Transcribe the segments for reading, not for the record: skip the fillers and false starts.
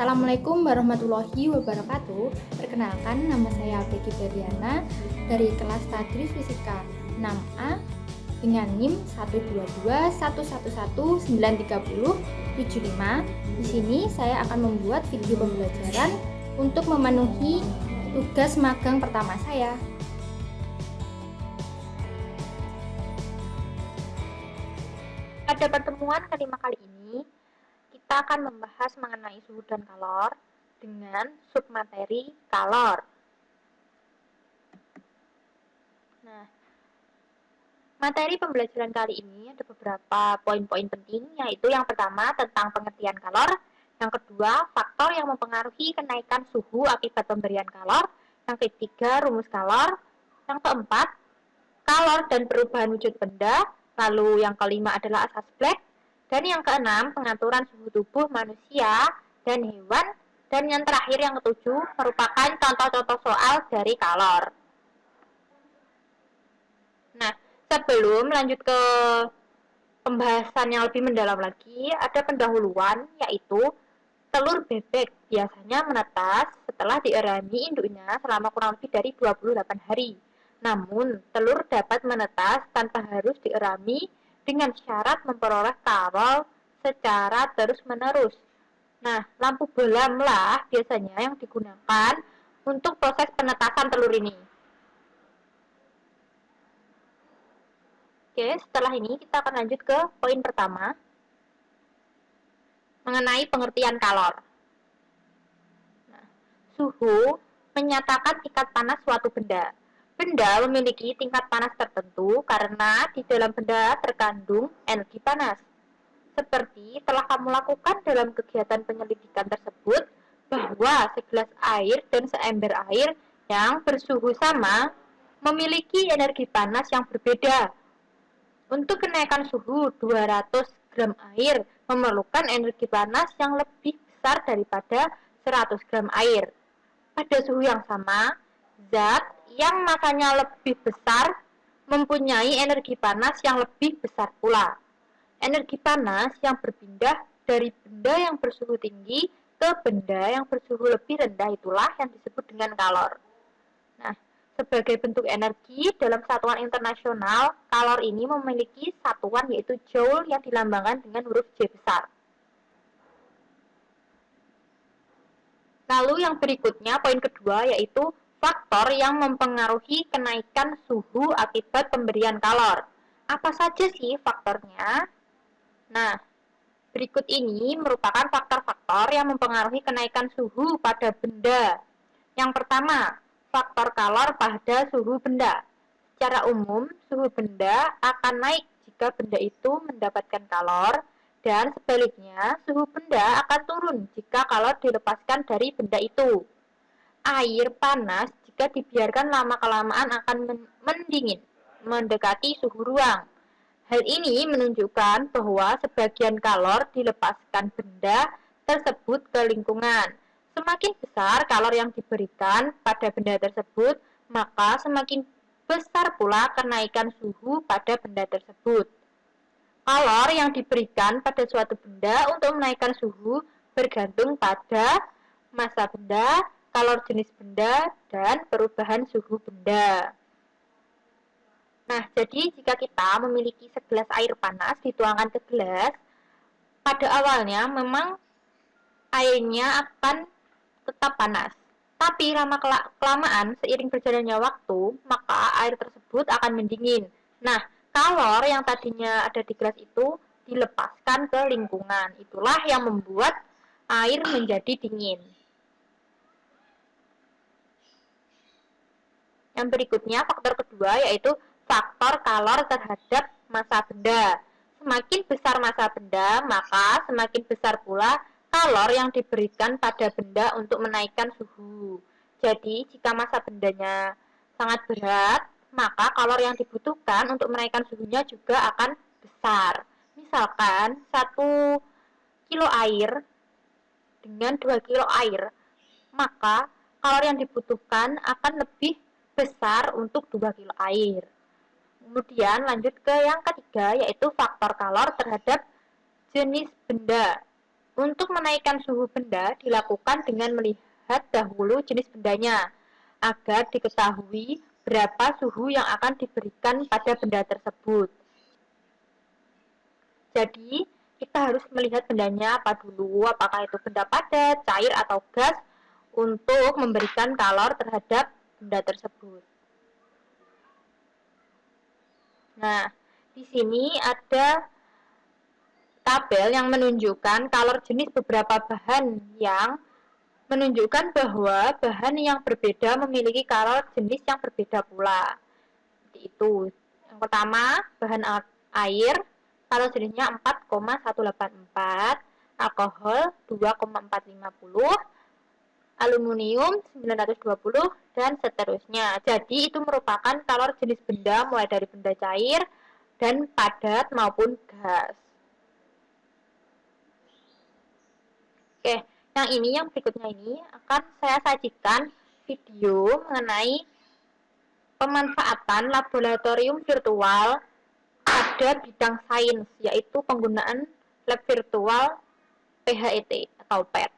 Assalamualaikum warahmatullahi wabarakatuh. Perkenalkan, nama saya Beki Beriana dari kelas Tadris Fisika 6A dengan NIM 12211193075. Di sini saya akan membuat video pembelajaran untuk memenuhi tugas magang pertama saya. Pada pertemuan kelima kali ini, kita akan membahas mengenai suhu dan kalor dengan submateri kalor. Nah, materi pembelajaran kali ini ada beberapa poin-poin penting, yaitu yang pertama tentang pengertian kalor, yang kedua faktor yang mempengaruhi kenaikan suhu akibat pemberian kalor, yang ketiga rumus kalor, yang keempat kalor dan perubahan wujud benda, lalu yang kelima adalah asas Planck, dan yang keenam pengaturan suhu tubuh manusia dan hewan, dan yang terakhir yang ketujuh merupakan contoh-contoh soal dari kalor. Nah, sebelum lanjut ke pembahasan yang lebih mendalam lagi, ada pendahuluan yaitu telur bebek biasanya menetas setelah dierami induknya selama kurang lebih dari 28 hari. Namun, telur dapat menetas tanpa harus dierami dengan syarat memperoleh kalor secara terus-menerus. Nah, lampu bolamlah biasanya yang digunakan untuk proses penetasan telur ini. Oke, setelah ini kita akan lanjut ke poin pertama mengenai pengertian kalor. Nah, suhu menyatakan tingkat panas suatu benda. Benda memiliki tingkat panas tertentu karena di dalam benda terkandung energi panas. Seperti telah kamu lakukan dalam kegiatan penyelidikan tersebut, bahwa segelas air dan seember air yang bersuhu sama memiliki energi panas yang berbeda. Untuk kenaikan suhu 200 gram air memerlukan energi panas yang lebih besar daripada 100 gram air. Pada suhu yang sama, zat yang masanya lebih besar mempunyai energi panas yang lebih besar pula. Energi panas yang berpindah dari benda yang bersuhu tinggi ke benda yang bersuhu lebih rendah itulah yang disebut dengan kalor. Nah, sebagai bentuk energi dalam satuan internasional, kalor ini memiliki satuan yaitu joule yang dilambangkan dengan huruf J besar. Lalu yang berikutnya, poin kedua, yaitu faktor yang mempengaruhi kenaikan suhu akibat pemberian kalor. Apa saja sih faktornya? Nah, berikut ini merupakan faktor-faktor yang mempengaruhi kenaikan suhu pada benda. Yang pertama, faktor kalor pada suhu benda. Secara umum, suhu benda akan naik jika benda itu mendapatkan kalor, dan sebaliknya, suhu benda akan turun jika kalor dilepaskan dari benda itu. Air panas jika dibiarkan lama-kelamaan akan mendingin, mendekati suhu ruang. Hal ini menunjukkan bahwa sebagian kalor dilepaskan benda tersebut ke lingkungan. Semakin besar kalor yang diberikan pada benda tersebut, maka semakin besar pula kenaikan suhu pada benda tersebut. Kalor yang diberikan pada suatu benda untuk menaikkan suhu bergantung pada massa benda, kalor jenis benda, dan perubahan suhu benda. Nah, jadi jika kita memiliki segelas air panas dituangkan ke gelas, pada awalnya memang airnya akan tetap panas. Tapi lama-kelamaan seiring berjalannya waktu, maka air tersebut akan mendingin. Nah, kalor yang tadinya ada di gelas itu dilepaskan ke lingkungan. Itulah yang membuat air menjadi dingin. Yang berikutnya, faktor kedua yaitu faktor kalor terhadap massa benda. Semakin besar massa benda, maka semakin besar pula kalor yang diberikan pada benda untuk menaikkan suhu. Jadi, jika massa bendanya sangat berat, maka kalor yang dibutuhkan untuk menaikkan suhunya juga akan besar. Misalkan 1 kilo air dengan 2 kilo air, maka kalor yang dibutuhkan akan lebih besar untuk 2 kilo air. Kemudian lanjut ke yang ketiga, yaitu faktor kalor terhadap jenis benda. Untuk menaikkan suhu benda dilakukan dengan melihat dahulu jenis bendanya, agar diketahui berapa suhu yang akan diberikan pada benda tersebut. Jadi, kita harus melihat bendanya apa dulu, apakah itu benda padat, cair, atau gas, untuk memberikan kalor terhadap benda tersebut. Nah, di sini ada tabel yang menunjukkan kalor jenis beberapa bahan yang menunjukkan bahwa bahan yang berbeda memiliki kalor jenis yang berbeda pula. Seperti itu. Yang pertama, bahan air, kalor jenisnya 4,184, alkohol 2,450, aluminium 920, dan seterusnya. Jadi itu merupakan kalor jenis benda mulai dari benda cair dan padat maupun gas. Oke, yang berikutnya ini akan saya sajikan video mengenai pemanfaatan laboratorium virtual pada bidang sains, yaitu penggunaan lab virtual PHET atau PET.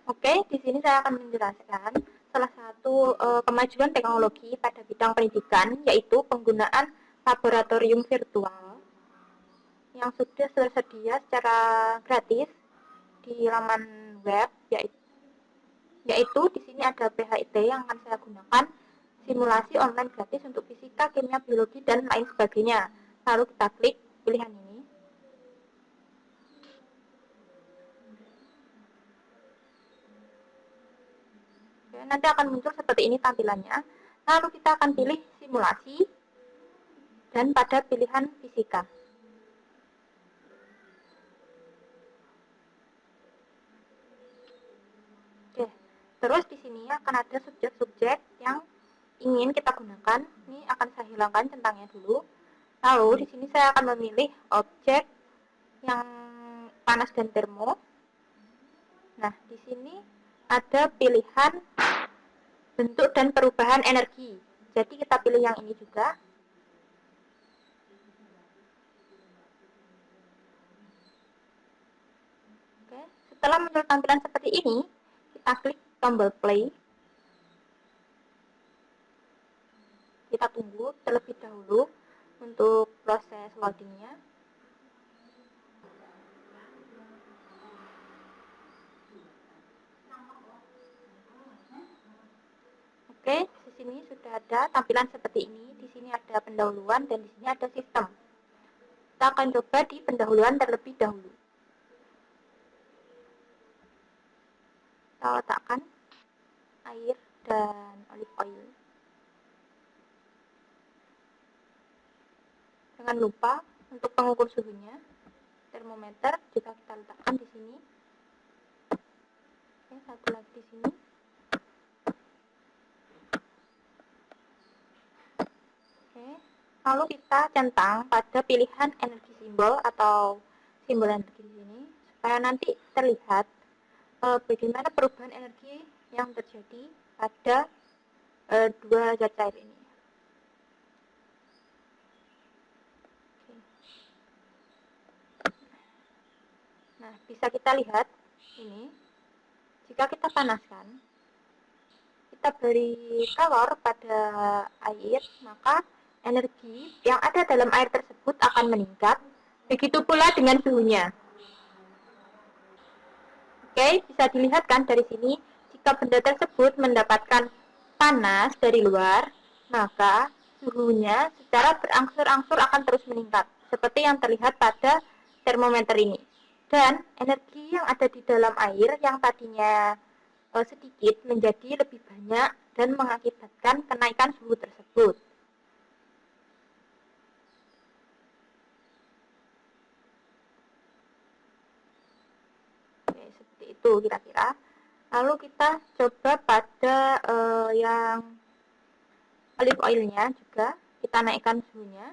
Oke, di sini saya akan menjelaskan salah satu kemajuan teknologi pada bidang pendidikan, yaitu penggunaan laboratorium virtual yang sudah tersedia secara gratis di laman web, yaitu di sini ada PHET yang akan saya gunakan, simulasi online gratis untuk fisika, kimia, biologi, dan lain sebagainya. Lalu kita klik pilihan ini. Oke, nanti akan muncul seperti ini tampilannya. Lalu kita akan pilih simulasi dan pada pilihan fisika. Oke, terus di sini akan ada subjek-subjek yang ingin kita gunakan. Ini akan saya hilangkan centangnya dulu. Lalu di sini saya akan memilih objek yang panas dan termo. Nah, di sini ada pilihan bentuk dan perubahan energi. Jadi kita pilih yang ini juga. Oke, setelah muncul tampilan seperti ini, kita klik tombol play. Kita tunggu terlebih dahulu untuk proses loadingnya. Oke, di sini sudah ada tampilan seperti ini. Di sini ada pendahuluan dan di sini ada sistem. Kita akan coba di pendahuluan terlebih dahulu. Kita letakkan air dan olive oil. Jangan lupa untuk pengukur suhunya, termometer juga kita letakkan di sini. Oke, satu lagi di sini. Oke, lalu kita centang pada pilihan energi simbol atau simbol energi di sini supaya nanti terlihat bagaimana perubahan energi yang terjadi pada dua zat cair ini. Nah, bisa kita lihat ini, jika kita panaskan, kita beri kalor pada air, maka energi yang ada dalam air tersebut akan meningkat. Begitu pula dengan suhunya. Oke, bisa dilihat kan dari sini, jika benda tersebut mendapatkan panas dari luar, maka suhunya secara berangsur-angsur akan terus meningkat, seperti yang terlihat pada termometer ini. Dan energi yang ada di dalam air yang tadinya sedikit menjadi lebih banyak dan mengakibatkan kenaikan suhu tersebut. Oke, seperti itu kira-kira. Lalu kita coba pada yang olive oilnya juga, kita naikkan suhunya.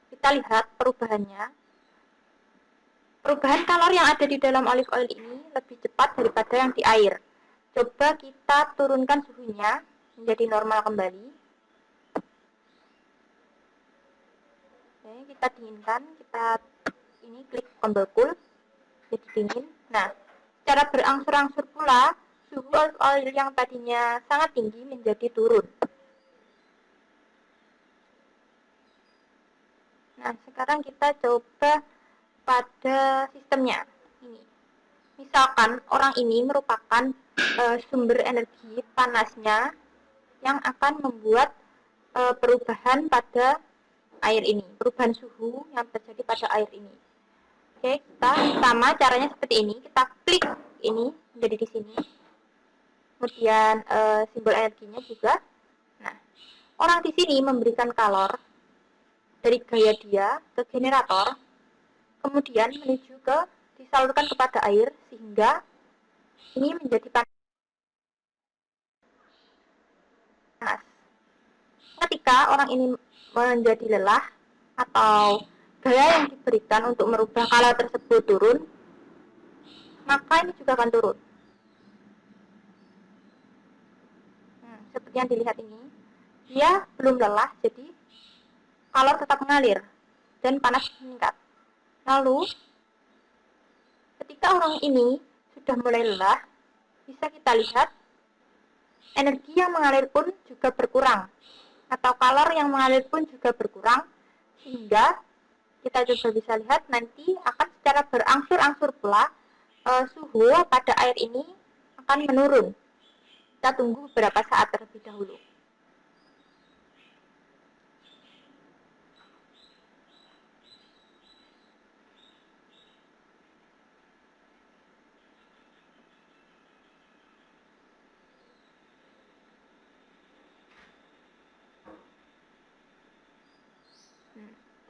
Kita lihat perubahannya. Perubahan kalor yang ada di dalam olive oil ini lebih cepat daripada yang di air. Coba kita turunkan suhunya menjadi normal kembali. Oke, kita dinginkan, kita ini klik tombol cool, jadi dingin. Nah, secara berangsur-angsur pula suhu oil yang tadinya sangat tinggi menjadi turun. Nah, sekarang kita coba pada sistemnya. Ini, misalkan orang ini merupakan sumber energi panasnya yang akan membuat perubahan pada air ini, perubahan suhu yang terjadi pada air ini. Oke, kita sama caranya seperti ini. Kita klik ini menjadi di sini. Kemudian simbol energinya juga. Nah, orang di sini memberikan kalor dari gaya dia ke generator, kemudian menuju ke disalurkan kepada air sehingga ini menjadi panas. Ketika orang ini menjadi lelah atau gaya yang diberikan untuk merubah kalor tersebut turun, maka ini juga akan turun. Seperti yang dilihat ini, dia belum lelah, jadi kalor tetap mengalir dan panas meningkat. Lalu, ketika orang ini sudah mulai lelah, bisa kita lihat energi yang mengalir pun juga berkurang, atau kalor yang mengalir pun juga berkurang, sehingga kita juga bisa lihat nanti akan secara berangsur-angsur pula suhu pada air ini akan menurun. Kita tunggu beberapa saat terlebih dahulu.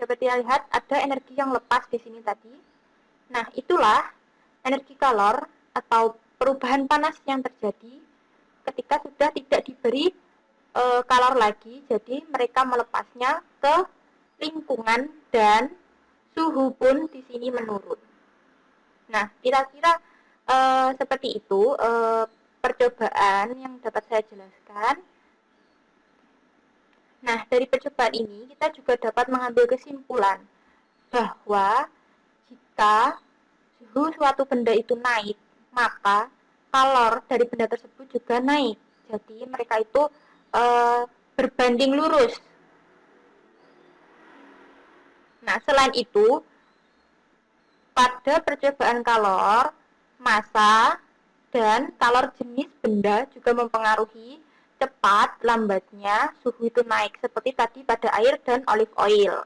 Dapat dilihat ada energi yang lepas di sini tadi. Nah, itulah energi kalor atau perubahan panas yang terjadi ketika sudah tidak diberi kalor lagi, jadi mereka melepasnya ke lingkungan dan suhu pun di sini menurun. Nah, kira-kira seperti itu percobaan yang dapat saya jelaskan. Nah, dari percobaan ini kita juga dapat mengambil kesimpulan bahwa jika suhu suatu benda itu naik, maka kalor dari benda tersebut juga naik. Jadi mereka itu berbanding lurus. Nah, selain itu, pada percobaan kalor, massa, dan kalor jenis benda juga mempengaruhi cepat lambatnya suhu itu naik, seperti tadi pada air dan olive oil.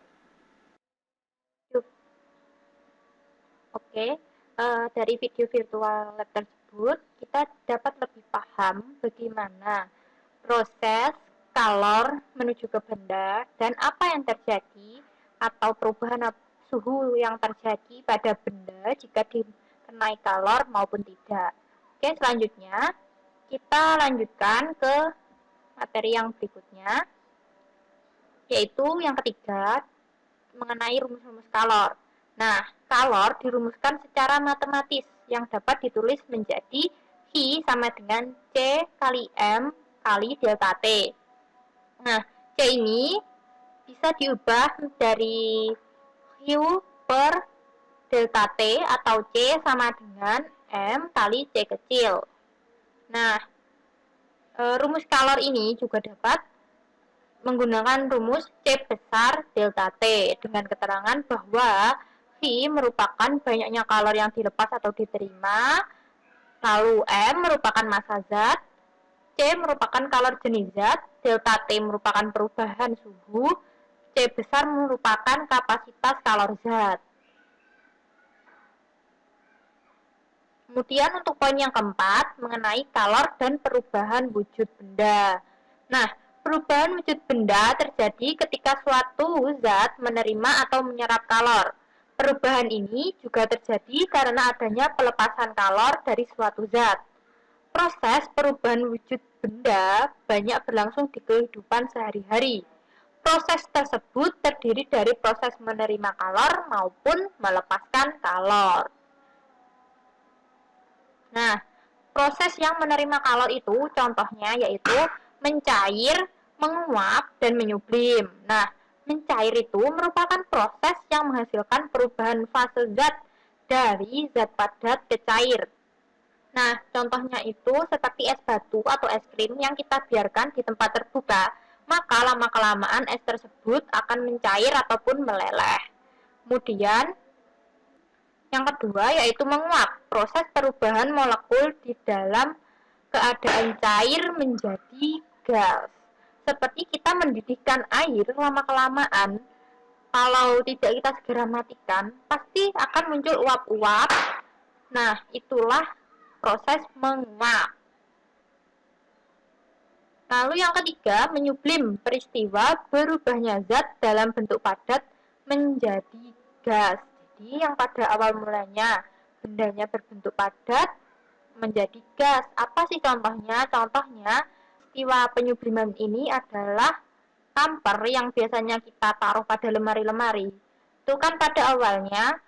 Oke, dari video virtual lab tersebut, kita dapat lebih paham bagaimana proses kalor menuju ke benda dan apa yang terjadi atau perubahan suhu yang terjadi pada benda jika dikenai kalor maupun tidak. Oke, selanjutnya kita lanjutkan ke materi yang berikutnya, yaitu yang ketiga, mengenai rumus-rumus kalor. Nah, kalor dirumuskan secara matematis yang dapat ditulis menjadi I sama dengan C kali M kali delta T. Nah, C ini bisa diubah dari Q per delta T atau C sama dengan M kali C kecil. Nah, rumus kalor ini juga dapat menggunakan rumus C besar delta T dengan keterangan bahwa V merupakan banyaknya kalor yang dilepas atau diterima, lalu M merupakan massa zat, C merupakan kalor jenis zat, delta T merupakan perubahan suhu, C besar merupakan kapasitas kalor zat. Kemudian untuk poin yang keempat, mengenai kalor dan perubahan wujud benda. Nah, perubahan wujud benda terjadi ketika suatu zat menerima atau menyerap kalor. Perubahan ini juga terjadi karena adanya pelepasan kalor dari suatu zat. Proses perubahan wujud benda banyak berlangsung di kehidupan sehari-hari. Proses tersebut terdiri dari proses menerima kalor maupun melepaskan kalor. Nah, proses yang menerima kalor itu contohnya yaitu mencair, menguap, dan menyublim. Nah, Mencair itu merupakan proses yang menghasilkan perubahan fase zat dari zat padat ke cair. Nah, contohnya itu seperti es batu atau es krim yang kita biarkan di tempat terbuka, maka lama-kelamaan es tersebut akan mencair ataupun meleleh. Kemudian, yang kedua yaitu menguap, proses perubahan molekul di dalam keadaan cair menjadi gas. Seperti kita mendidihkan air lama-kelamaan, kalau tidak kita segera matikan, pasti akan muncul uap-uap. Nah, itulah proses menguap. Lalu yang ketiga, menyublim, peristiwa berubahnya zat dalam bentuk padat menjadi gas. Jadi yang pada awal mulanya bendanya berbentuk padat menjadi gas. Apa sih contohnya? Contohnya, peristiwa penyubliman ini adalah tamper yang biasanya kita taruh pada lemari-lemari. Itu kan pada awalnya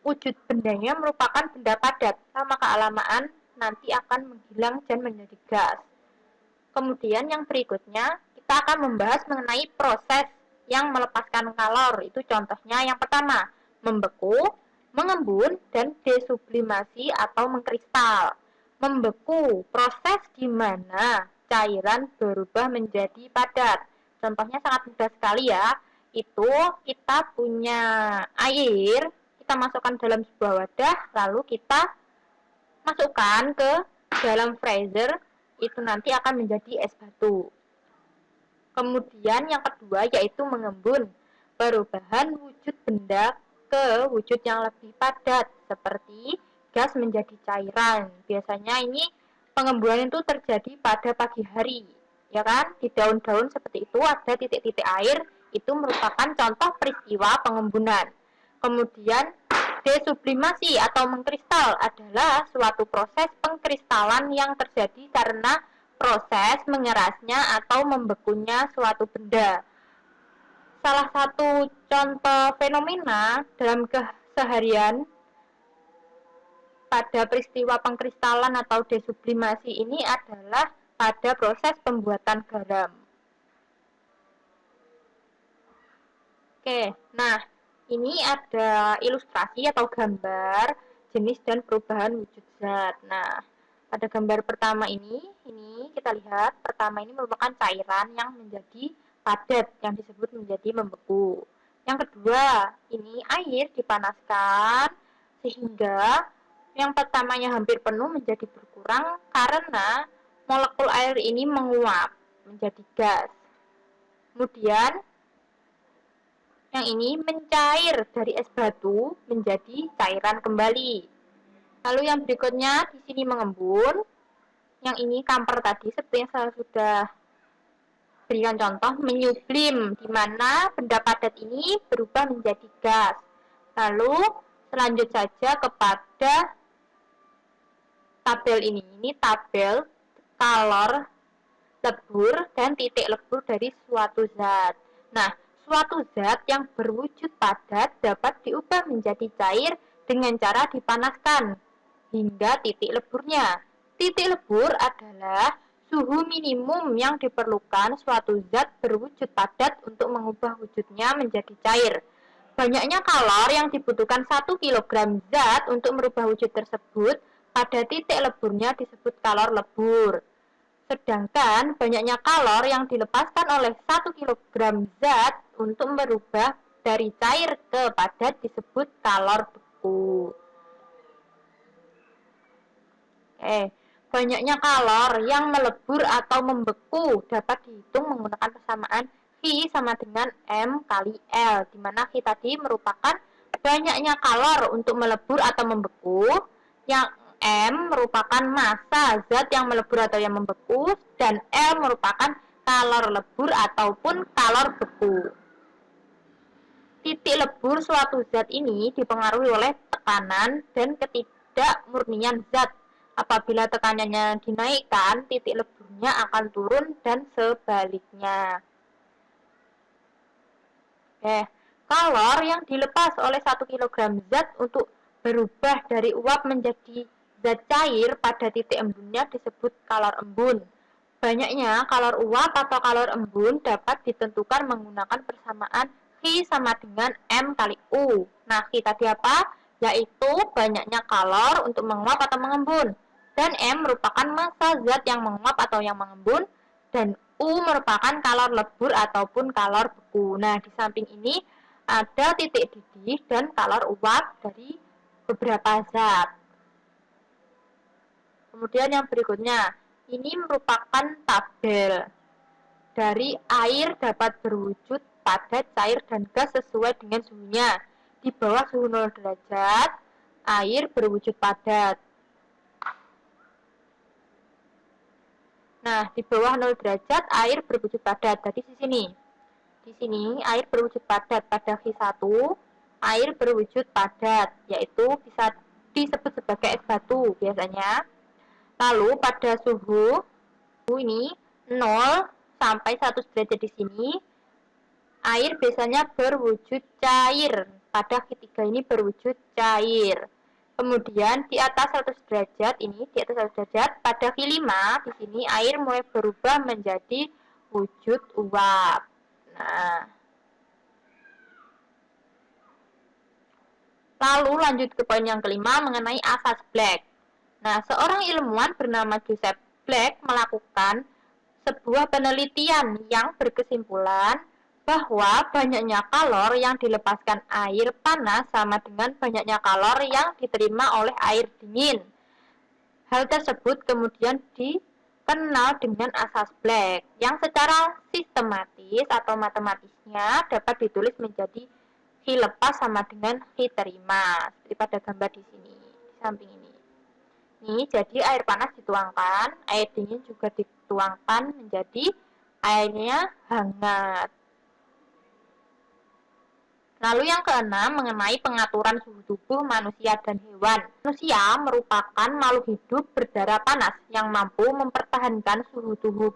wujud bendanya merupakan benda padat, lama kelamaan nanti akan menghilang dan menjadi gas. Kemudian yang berikutnya kita akan membahas mengenai proses yang melepaskan kalor. Itu contohnya yang pertama, membeku, mengembun, dan desublimasi atau mengkristal. Membeku, proses di mana cairan berubah menjadi padat. Contohnya sangat mudah sekali ya. Itu kita punya air, kita masukkan dalam sebuah wadah, lalu kita masukkan ke dalam freezer, itu nanti akan menjadi es batu. Kemudian yang kedua yaitu mengembun, perubahan wujud benda ke wujud yang lebih padat, seperti gas menjadi cairan. Biasanya ini pengembunan itu terjadi pada pagi hari, ya kan? Di daun-daun seperti itu ada titik-titik air, itu merupakan contoh peristiwa pengembunan. Kemudian desublimasi atau mengkristal adalah suatu proses pengkristalan yang terjadi karena proses mengerasnya atau membekunya suatu benda. Salah satu contoh fenomena dalam keseharian pada peristiwa pengkristalan atau desublimasi ini adalah pada proses pembuatan garam. Oke, nah ini ada ilustrasi atau gambar jenis dan perubahan wujud zat. Nah, pada gambar pertama ini kita lihat pertama ini merupakan cairan yang menjadi padat yang disebut menjadi membeku. Yang kedua, ini air dipanaskan sehingga yang pertamanya hampir penuh menjadi berkurang karena molekul air ini menguap menjadi gas. Kemudian yang ini mencair dari es batu menjadi cairan kembali. Lalu yang berikutnya di sini mengembun. Yang ini kamper tadi seperti yang saya sudah berikan contoh, menyublim di mana benda padat ini berubah menjadi gas. Lalu selanjut saja kepada tabel ini. Ini tabel kalor lebur dan titik lebur dari suatu zat. Nah, suatu zat yang berwujud padat dapat diubah menjadi cair dengan cara dipanaskan hingga titik leburnya. Titik lebur adalah suhu minimum yang diperlukan suatu zat berwujud padat untuk mengubah wujudnya menjadi cair. Banyaknya kalor yang dibutuhkan 1 kg zat untuk merubah wujud tersebut pada titik leburnya disebut kalor lebur. Sedangkan banyaknya kalor yang dilepaskan oleh 1 kg zat untuk merubah dari cair ke padat disebut kalor beku. Banyaknya kalor yang melebur atau membeku dapat dihitung menggunakan persamaan V sama dengan M kali L, di mana V tadi merupakan banyaknya kalor untuk melebur atau membeku, yang M merupakan massa zat yang melebur atau yang membeku, dan L merupakan kalor lebur ataupun kalor beku. Titik lebur suatu zat ini dipengaruhi oleh tekanan dan ketidakmurnian zat. Apabila tekanannya dinaikkan, titik leburnya akan turun dan sebaliknya. Kalor yang dilepas oleh 1 kg zat untuk berubah dari uap menjadi zat cair pada titik embunnya disebut kalor embun. Banyaknya kalor uap atau kalor embun dapat ditentukan menggunakan persamaan Q sama dengan M kali U. Nah, Q tadi apa? Yaitu banyaknya kalor untuk menguap atau mengembun. Dan M merupakan massa zat yang menguap atau yang mengembun. Dan U merupakan kalor lebur ataupun kalor beku. Nah, di samping ini ada titik didih dan kalor uap dari beberapa zat. Kemudian yang berikutnya, ini merupakan tabel dari air dapat berwujud padat, cair, dan gas sesuai dengan suhunya. Di bawah suhu 0 derajat, air berwujud padat. Nah, di bawah 0 derajat, air berwujud padat. Jadi di sini air berwujud padat pada Q1, air berwujud padat, yaitu bisa disebut sebagai es batu biasanya. Lalu pada suhu ini 0 sampai 100 derajat di sini, air biasanya berwujud cair. Pada ketiga ini berwujud cair. Kemudian di atas 100 derajat ini, di atas 100 derajat, pada Q5 di sini air mulai berubah menjadi wujud uap. Nah, lalu lanjut ke poin yang kelima mengenai asas Black. Nah, seorang ilmuwan bernama Joseph Black melakukan sebuah penelitian yang berkesimpulan bahwa banyaknya kalor yang dilepaskan air panas sama dengan banyaknya kalor yang diterima oleh air dingin. Hal tersebut kemudian dikenal dengan asas Black, yang secara sistematis atau matematisnya dapat ditulis menjadi Q lepas sama dengan Q terima, seperti pada gambar di sini, di samping ini. Ini jadi air panas dituangkan, air dingin juga dituangkan menjadi airnya hangat. Lalu yang keenam mengenai pengaturan suhu tubuh manusia dan hewan. Manusia merupakan makhluk hidup berdarah panas yang mampu mempertahankan suhu tubuh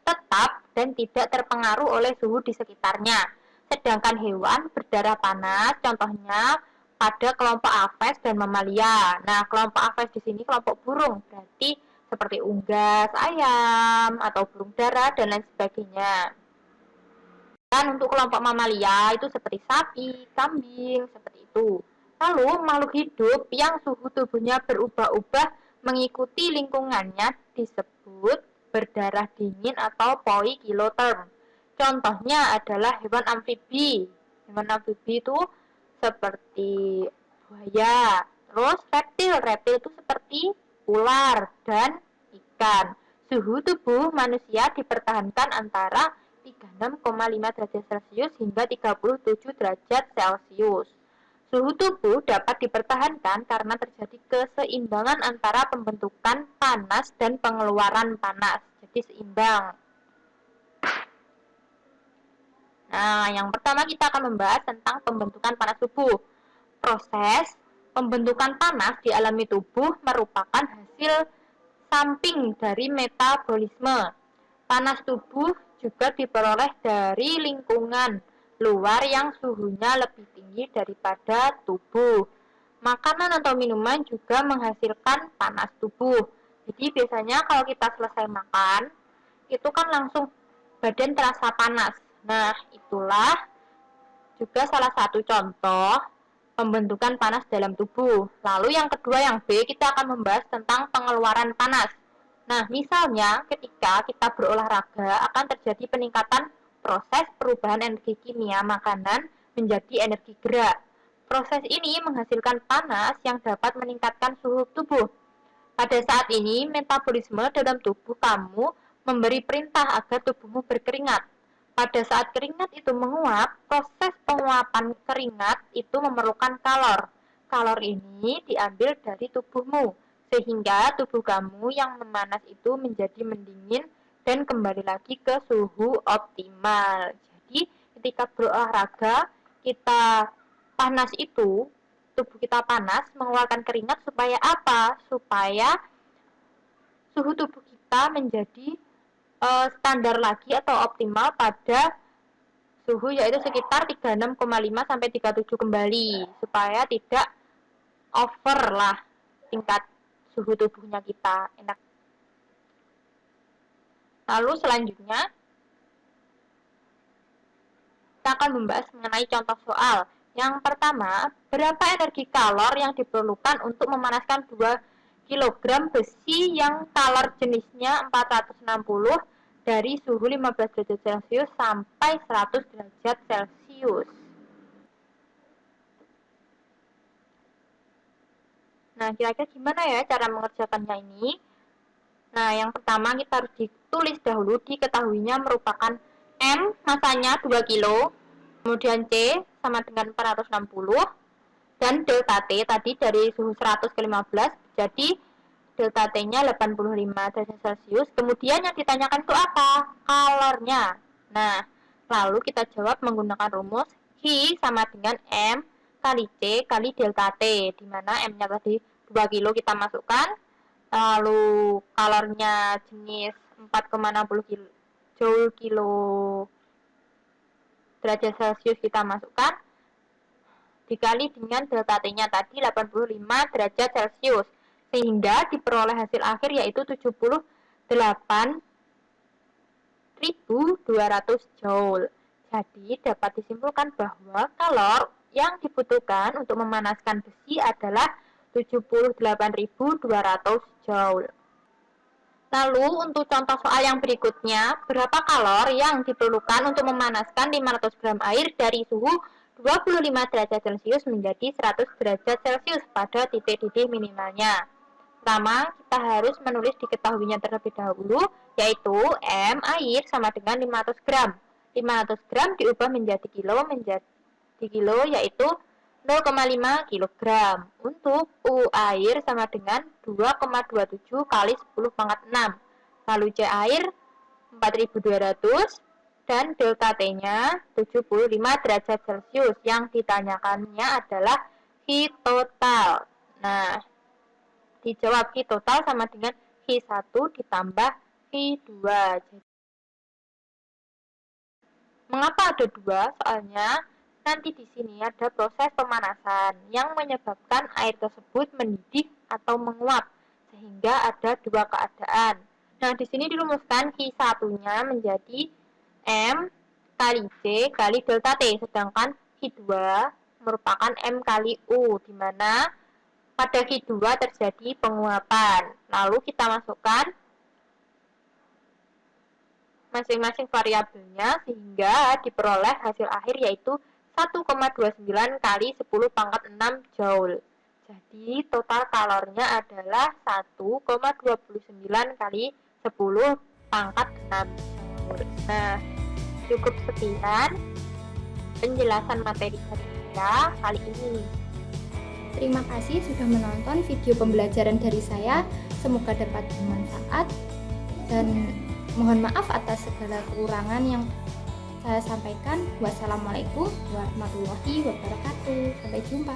tetap dan tidak terpengaruh oleh suhu di sekitarnya. Sedangkan hewan berdarah panas, contohnya pada kelompok aves dan mamalia. Nah, kelompok aves di sini kelompok burung, berarti seperti unggas, ayam, atau burung dara, dan lain sebagainya. Dan untuk kelompok mamalia itu seperti sapi, kambing, seperti itu. Lalu, makhluk hidup yang suhu tubuhnya berubah-ubah mengikuti lingkungannya disebut berdarah dingin atau poikiloterm. Contohnya adalah hewan amfibi. Hewan amfibi itu seperti buaya. Terus reptil itu seperti ular dan ikan. Suhu tubuh manusia dipertahankan antara 36,5 derajat Celcius hingga 37 derajat Celcius. Suhu tubuh dapat dipertahankan karena terjadi keseimbangan antara pembentukan panas dan pengeluaran panas. Jadi seimbang. Nah, yang pertama kita akan membahas tentang pembentukan panas tubuh. Proses pembentukan panas di alami tubuh merupakan hasil samping dari metabolisme. Panas tubuh juga diperoleh dari lingkungan luar yang suhunya lebih tinggi daripada tubuh. Makanan atau minuman juga menghasilkan panas tubuh. Jadi biasanya kalau kita selesai makan, itu kan langsung badan terasa panas. Nah, itulah juga salah satu contoh pembentukan panas dalam tubuh. Lalu yang kedua, yang B, kita akan membahas tentang pengeluaran panas. Nah, misalnya ketika kita berolahraga akan terjadi peningkatan proses perubahan energi kimia makanan menjadi energi gerak. Proses ini menghasilkan panas yang dapat meningkatkan suhu tubuh. Pada saat ini, metabolisme dalam tubuh kamu memberi perintah agar tubuhmu berkeringat. Pada saat keringat itu menguap, proses penguapan keringat itu memerlukan kalor. Kalor ini diambil dari tubuhmu, sehingga tubuh kamu yang memanas itu menjadi mendingin dan kembali lagi ke suhu optimal. Jadi, ketika berolahraga, kita panas itu, tubuh kita panas, mengeluarkan keringat supaya apa? Supaya suhu tubuh kita menjadi standar lagi atau optimal pada suhu yaitu sekitar 36,5 sampai 37 kembali supaya tidak over lah tingkat suhu tubuhnya kita. Enak. Lalu selanjutnya, kita akan membahas mengenai contoh soal. Yang pertama, berapa energi kalor yang diperlukan untuk memanaskan 2 kg besi yang kalor jenisnya 460 dari suhu 15 derajat Celcius sampai 100 derajat Celcius. Nah, kira-kira gimana ya cara mengerjakannya ini? Nah, yang pertama kita harus ditulis dahulu, diketahuinya merupakan M masanya 2 kilo, kemudian C sama dengan 460, dan delta T tadi dari suhu 100 ke 15, jadi delta T-nya 85 derajat Celcius. Kemudian yang ditanyakan itu apa? Kalornya. Nah, lalu kita jawab menggunakan rumus I sama dengan M kali C kali delta T, di mana M-nya tadi 2 kilo kita masukkan, lalu kalornya jenis 4,60 joule kilo derajat Celcius kita masukkan, dikali dengan delta T-nya tadi 85 derajat Celcius, sehingga diperoleh hasil akhir yaitu 78.200 joule. Jadi dapat disimpulkan bahwa kalor yang dibutuhkan untuk memanaskan besi adalah 78.200 joule. Lalu untuk contoh soal yang berikutnya, berapa kalor yang diperlukan untuk memanaskan 500 gram air dari suhu 25 derajat Celcius menjadi 100 derajat Celcius pada titik didih minimalnya. Pertama, kita harus menulis diketahuinya terlebih dahulu, yaitu M air sama dengan 500 gram. 500 gram diubah menjadi kilo, yaitu 0,5 kg. Untuk U air sama dengan 2,27 kali 10 pangkat 6. Lalu C air 4200 dan delta T-nya 75 derajat Celcius. Yang ditanyakannya adalah Q total. Nah, dijawab Q total sama dengan Q1 ditambah Q2. Mengapa ada 2? Soalnya nanti di sini ada proses pemanasan yang menyebabkan air tersebut mendidih atau menguap, sehingga ada 2 keadaan. Nah, di sini dirumuskan Q1-nya menjadi M kali C kali delta T, sedangkan Q2 merupakan M kali U, di mana pada Q2 terjadi penguapan. Lalu kita masukkan masing-masing variabelnya sehingga diperoleh hasil akhir yaitu 1,29 kali 10 pangkat 6 joule. Jadi total kalornya adalah 1,29 kali 10 pangkat 6 joule. Nah, cukup sekian penjelasan materi saya kali ini. Terima kasih sudah menonton video pembelajaran dari saya. Semoga dapat bermanfaat dan mohon maaf atas segala kekurangan yang saya sampaikan. Wassalamualaikum warahmatullahi wabarakatuh. Sampai jumpa.